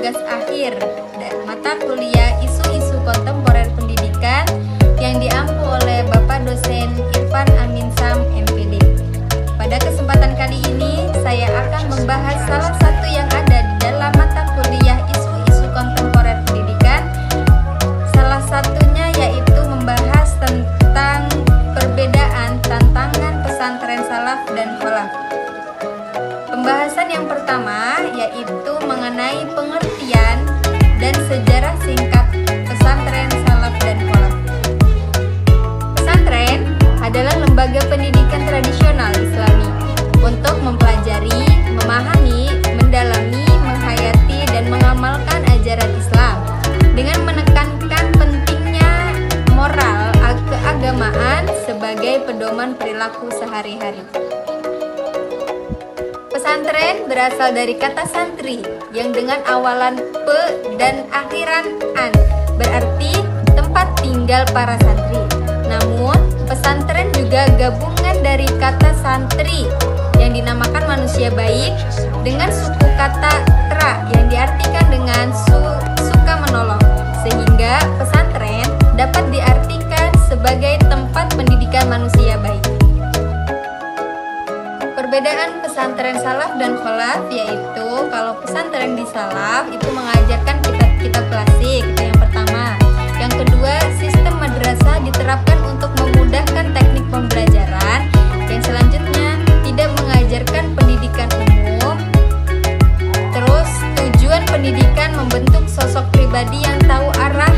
tugas akhir mata kuliah Isu-isu Kontemporer Pendidikan yang diampu oleh Bapak Dosen Irfan Aminsam, MPD. Pada kesempatan kali ini, saya akan membahas salah satu yang ada di dalam mata kuliah Isu-isu Kontemporer Pendidikan. Salah satunya yaitu membahas tentang perbedaan tantangan pesantren salaf dan kholaf. Pembahasan yang pertama yaitu mengenai pengertian dan sejarah singkat pesantren salaf dan kholaf. Pesantren adalah lembaga pendidikan tradisional Islami untuk mempelajari, memahami, mendalami, menghayati, dan mengamalkan ajaran Islam dengan menekankan pentingnya moral keagamaan sebagai pedoman perilaku sehari-hari. Pesantren berasal dari kata santri yang dengan awalan pe dan akhiran an, berarti tempat tinggal para santri. Namun, pesantren juga gabungan dari kata santri yang dinamakan manusia baik dengan suku kata tra yang diartikan dengan suka menolong, sehingga pesantren dapat diartikan sebagai tempat pendidikan manusia baik. Perbedaan pesantren salaf dan kholaf yaitu kalau pesantren di salaf itu mengajarkan kitab-kitab klasik, itu yang pertama. Yang kedua, sistem madrasah diterapkan untuk memudahkan teknik pembelajaran. Yang selanjutnya, tidak mengajarkan pendidikan umum. Terus, tujuan pendidikan membentuk sosok pribadi yang tahu arah,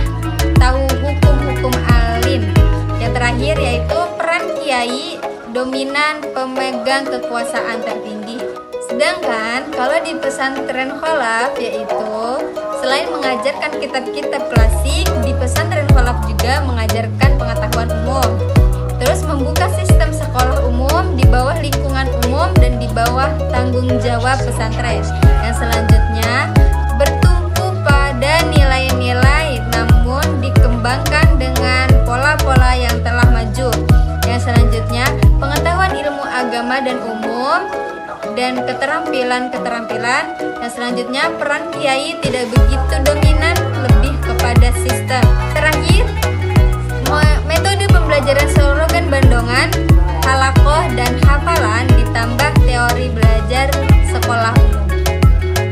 tahu hukum-hukum alim. Yang terakhir yaitu peran kiai dominan pemegang kekuasaan tertinggi. Sedangkan kalau di pesantren kholaf yaitu selain mengajarkan kitab-kitab klasik, di pesantren kholaf juga mengajarkan pengetahuan umum. Terus membuka sistem sekolah umum di bawah lingkungan umum dan di bawah tanggung jawab pesantren. Yang selanjutnya bertumpu pada nilai-nilai namun dikembangkan dengan pola-pola yang telah maju. Yang selanjutnya pengetahuan ilmu agama dan umum dan keterampilan-keterampilan. Yang selanjutnya peran kiai tidak begitu dominan, lebih kepada sistem. Terakhir, metode pembelajaran slogan bandongan, halakoh dan hafalan ditambah teori belajar sekolah umum.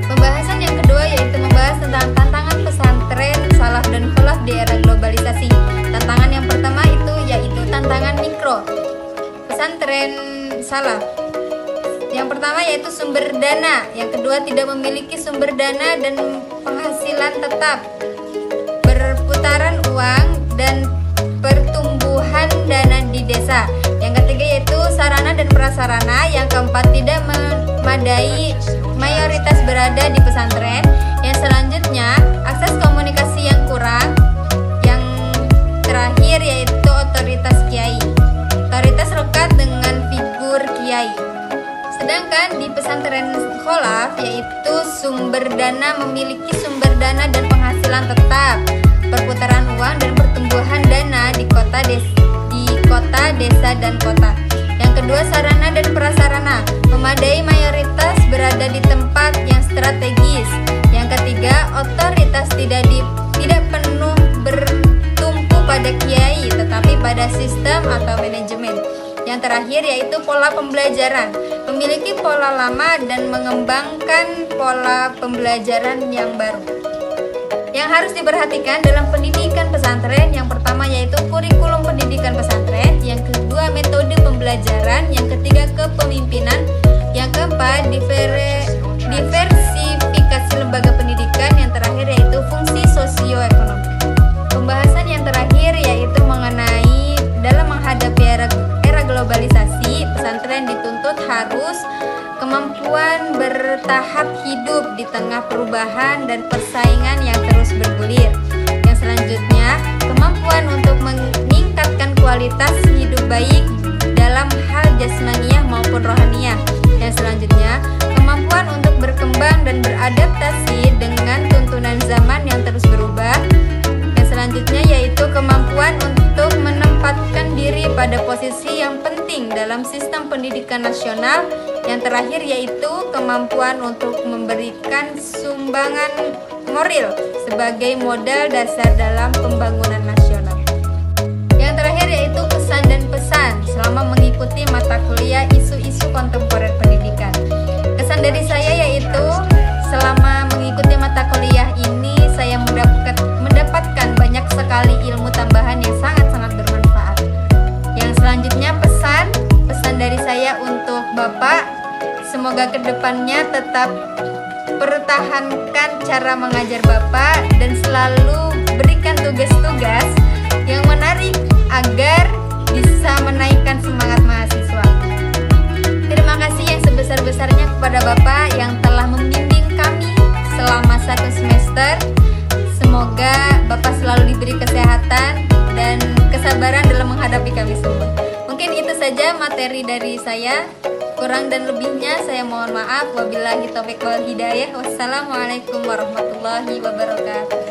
Pembahasan yang kedua yaitu membahas tentang tantangan pesantren salaf dan kholaf di era globalisasi. Tantangan yang pertama itu yaitu tantangan mikro pesantren salaf. Yang pertama yaitu sumber dana, yang kedua tidak memiliki sumber dana dan penghasilan tetap, berputaran uang dan pertumbuhan dana di desa. Yang ketiga yaitu sarana dan prasarana. Yang keempat tidak memadai, mayoritas berada di pesantren. Yang selanjutnya akses komunikasi yang kurang. Yang terakhir yaitu otoritas kiai. Otoritas lekat dengan figur kiai. Sedangkan di pesantren kholaf yaitu sumber dana, memiliki sumber dana dan penghasilan tetap, perputaran uang dan pertumbuhan dana di kota, desa dan kota. Yang kedua sarana dan prasarana, memadai, mayoritas berada di tempat yang strategis. Yang ketiga otoritas tidak penuh bertumpu pada kiai tetapi pada sistem atau manajemen. Yang terakhir yaitu pola pembelajaran, memiliki pola lama dan mengembangkan pola pembelajaran yang baru. Yang harus diperhatikan dalam pendidikan pesantren, yang pertama yaitu kurikulum pendidikan pesantren, yang kedua metode pembelajaran, yang ketiga kepemimpinan, yang keempat diversifikasi lembaga pendidikan, yang terakhir yaitu fungsi sosioekonomi. Pembahasan yang terakhir yaitu mengenai dalam menghadapi era globalisasi, pesantren dituntut harus kemampuan bertahap hidup di tengah perubahan dan persaingan yang terus bergulir. Yang selanjutnya, kemampuan untuk meningkatkan kualitas hidup baik dalam hal jasmaniah maupun rohaniah. Yang selanjutnya, kemampuan untuk berkembang dan beradaptasi dengan tuntunan zaman yang terus berubah. Yang selanjutnya yaitu kemampuan untuk menempatkan diri pada posisi yang penting dalam sistem pendidikan nasional. Yang terakhir yaitu kemampuan untuk memberikan sumbangan moral sebagai modal dasar dalam pembangunan nasional. Yang terakhir yaitu kesan dan pesan selama mengikuti mata kuliah isu-isu kontemporer pendidikan. Kesan dari saya yaitu selama mengikuti mata kuliah ini saya mendapatkan banyak sekali ilmu tambahan yang sangat-sangat bermanfaat. Yang selanjutnya pesan dari saya untuk Bapak, semoga kedepannya tetap pertahankan cara mengajar Bapak dan selalu berikan tugas-tugas yang menarik agar bisa menaikkan semangat mahasiswa. Terima kasih yang sebesar-besarnya kepada Bapak yang telah membimbing kami selama 1 semester. Semoga Bapak selalu diberi kesehatan dan kesabaran dalam menghadapi kami semua. Mungkin itu saja materi dari saya. Kurang dan lebihnya saya mohon maaf. Wabillahi taufiq wal hidayah. Wassalamualaikum warahmatullahi wabarakatuh.